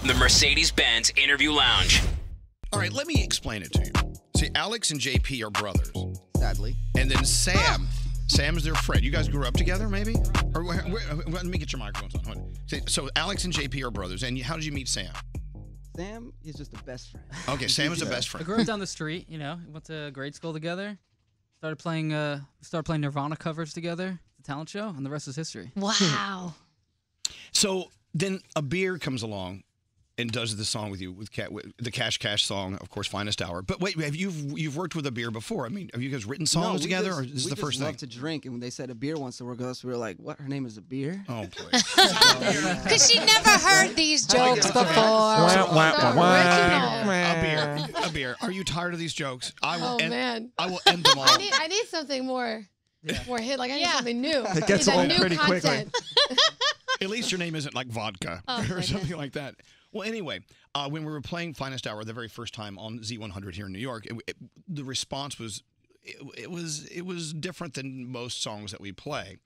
The Mercedes-Benz Interview Lounge. All right, let me explain it to you. See, Alex and JP are brothers. Sadly. And then Sam. Sam is their friend. You guys grew up together, maybe? Or let me get your microphones on. Hold on. So Alex and JP are brothers. And how did you meet Sam? Sam is just the best friend. Okay, Sam is the best friend. I grew up down the street, you know. Went to grade school together. Started playing Nirvana covers together. The talent show, and the rest is history. Wow. So then Abir comes along and does the song with you, with the Cash Cash song, of course, Finest Hour. But wait, you've worked with Abir before? I mean, have you guys written songs together, or this is the first thing? We just love to drink, and when they said Abir wants to work with us, we were like, "What? Her name is Abir?" Oh, please. Because she never heard these jokes before. Abir, are you tired of these jokes? I will man. I will end them all. I need something more hit. Like I need something new. It gets old pretty quickly. At least your name isn't like vodka or something like that. Well, anyway, when we were playing Finest Hour the very first time on Z100 here in New York, the response was it was different than most songs that we play.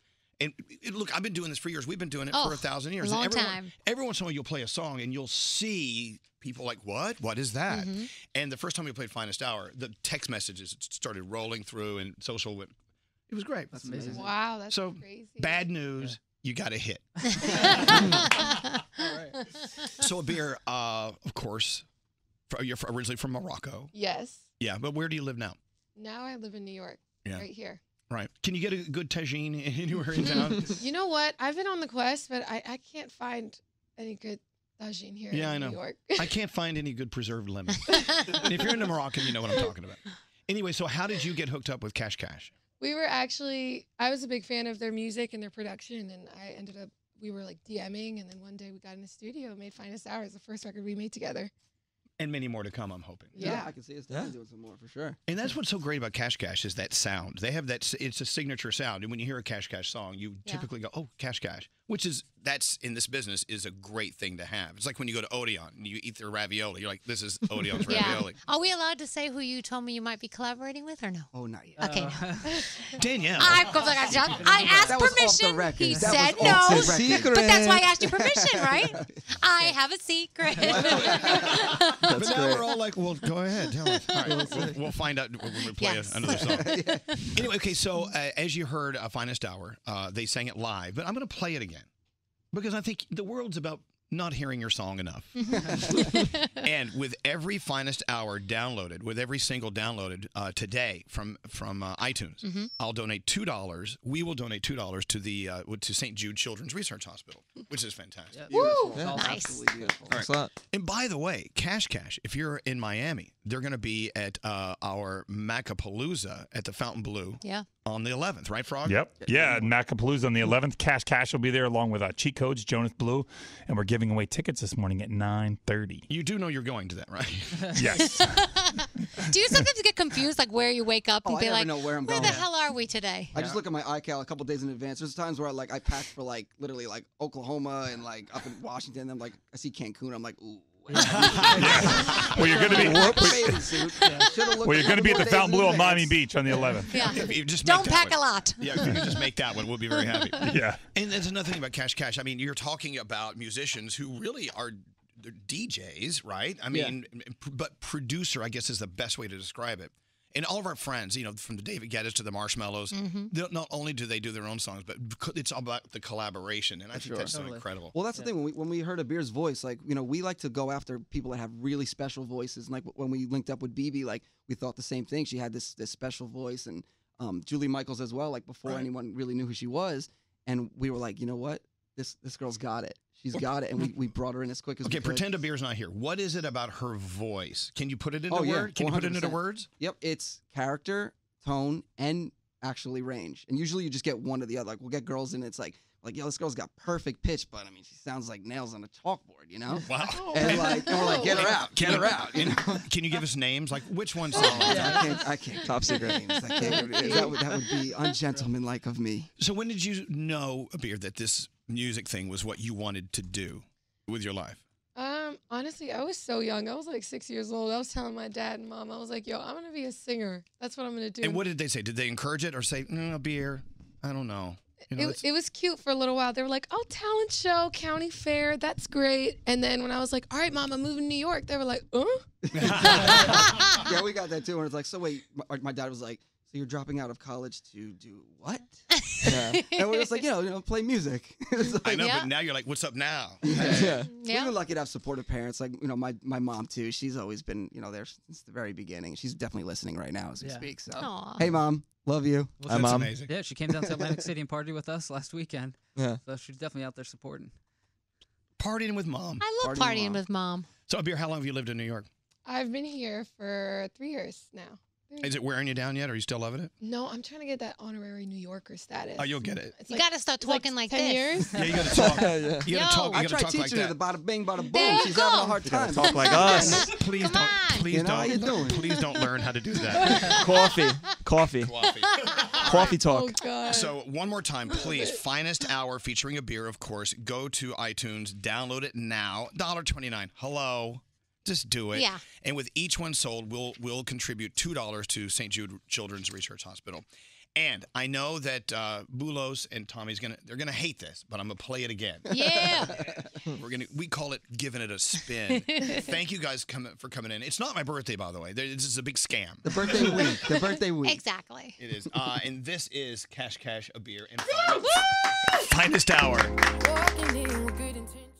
And look, I've been doing this for years. We've been doing it for 1,000 years. Long time. Every once in a while, you'll play a song and you'll see people like, what? What is that? Mm-hmm. And the first time we played Finest Hour, the text messages started rolling through and social went. It was great. That's amazing. Wow, that's so crazy. Bad news. You got a hit. So Abir, of course, you're originally from Morocco. Yes. Yeah, but where do you live now? Now I live in New York. Yeah. Right here. Right. Can you get a good tagine anywhere in town? You know what? I've been on the quest, but I can't find any good tagine here in New York. I can't find any good preserved lemon. And if you're into Moroccan, you know what I'm talking about. Anyway, so how did you get hooked up with Cash Cash? We were I was a big fan of their music and their production, and we were like DMing, and then one day we got in the studio and made Finest Hours, the first record we made together. And many more to come, I'm hoping. Yeah, I can see us definitely doing some more for sure. And that's what's so great about Cash Cash is that sound. They have that, it's a signature sound. And when you hear a Cash Cash song, you typically go, oh, Cash Cash, that's in this business is a great thing to have. It's like when you go to Odeon and you eat their ravioli. You're like, this is Odeon's ravioli. Are we allowed to say who you told me you might be collaborating with or no? Oh, not yet. Okay, no. Danielle. I asked permission. He said no. Secret. But that's why I asked you permission, right? I have a secret. But now we're all like, well, go ahead. Tell us. All right, we'll find out when we play another song. Anyway, okay, so as you heard Finest Hour, they sang it live, but I'm going to play it again because I think the world's about not hearing your song enough. And with every Finest Hour downloaded, with every single downloaded today from iTunes, I'll donate $2. We will donate $2 to the to St. Jude Children's Research Hospital, which is fantastic. Woo! Yeah, Nice. absolutely beautiful. All right. And by the way, Cash Cash, if you're in Miami, they're going to be at our Macapalooza at the Fountain Blue on the 11th, right, Frog? Yep. Yeah, Macapalooza on the 11th. Cash Cash will be there along with Cheat Codes, Jonas Blue, and we're giving away tickets this morning at 9:30. You do know you're going to that, right? Yes. Do you sometimes get confused, like where you wake up and I be never like, know where I'm where going. the hell are we today? I just look at my iCal a couple days in advance. There's times where I packed for literally Oklahoma and up in Washington. I'm like, I see Cancun. I'm like, ooh. Well, you're going to be. Well, you're going to be at the Fountain Blue on Miami Beach on the 11th. Yeah. You just Don't make that pack a lot. Yeah, if you can just make that one, we'll be very happy. Yeah. And there's another thing about Cash Cash. I mean, you're talking about musicians who really are DJs, right? I mean, but producer, I guess, is the best way to describe it. And all of our friends, from the David Guettas to the Marshmallows, not only do they do their own songs, but it's all about the collaboration. And I think that's so incredible. Well, that's the thing. When we heard Abir's voice, we like to go after people that have really special voices. And when we linked up with Bebe, we thought the same thing. She had this special voice, and Julie Michaels as well. Before anyone really knew who she was, and we were like, you know what, this girl's got it. She's got it, and we brought her in as quick as we could. Pretend Abir's not here. What is it about her voice? Can you put it into words? Can you put it into words? Yep, it's character, tone, and actually range. And usually you just get one or the other. We'll get girls in, it's like, yo, this girl's got perfect pitch, but I mean, she sounds like nails on a chalkboard, Wow. And we're like, get her out, get her out. Can you give us names? Like which ones? I can't. Top secret names. I can't. That would be ungentlemanlike of me. So when did you know, Abir, that this music thing was what you wanted to do with your life? Honestly, I was so young. I was like 6 years old. I was telling my dad and mom, I was like, yo, I'm going to be a singer. That's what I'm going to do. And what did they say? Did they encourage it or say, Abir, I don't know? It was cute for a little while. They were like, "Oh, talent show, county fair, that's great." And then when I was like, "All right, Mom, I'm moving to New York," they were like, Yeah, we got that too. And it's like, so wait, my dad was like, so you're dropping out of college to do what? Yeah. And we're just like, play music. I know, but now you're like, what's up now? Yeah. We've been lucky to have supportive parents. Like, my mom too. She's always been, there since the very beginning. She's definitely listening right now as we speak. So, hey, Mom, love you. Well, Mom. Amazing. Yeah, she came down to Atlantic City and partied with us last weekend. Yeah. So she's definitely out there supporting. Partying with Mom. I love partying with Mom. So, Abir, how long have you lived in New York? I've been here for 3 years now. Is it wearing you down yet? Are you still loving it? No, I'm trying to get that honorary New Yorker status. Oh, you'll get it. You got to start talking like 10 this. years? Yeah, you got to talk. You got to talk. I You got tried to talk like teaching her that. the bada bing, bada boom. There She's you having a go. hard time. Talk like us. Please don't. Please How you doing? Please don't learn how to do that. Coffee talk. Oh, God. So one more time, please. Finest Hour featuring Abir, of course. Go to iTunes, download it now. $1.29. Hello. Just do it. Yeah. And with each one sold, we'll contribute $2 to St. Jude Children's Research Hospital. And I know that Bulos and Tommy's they're gonna hate this, but I'm gonna play it again. Yeah. We call it giving it a spin. Thank you guys for coming in. It's not my birthday, by the way. This is a big scam. The birthday week. The birthday week. Exactly. It is. And this is Cash Abir and Finest Hour. Walking in with good intentions.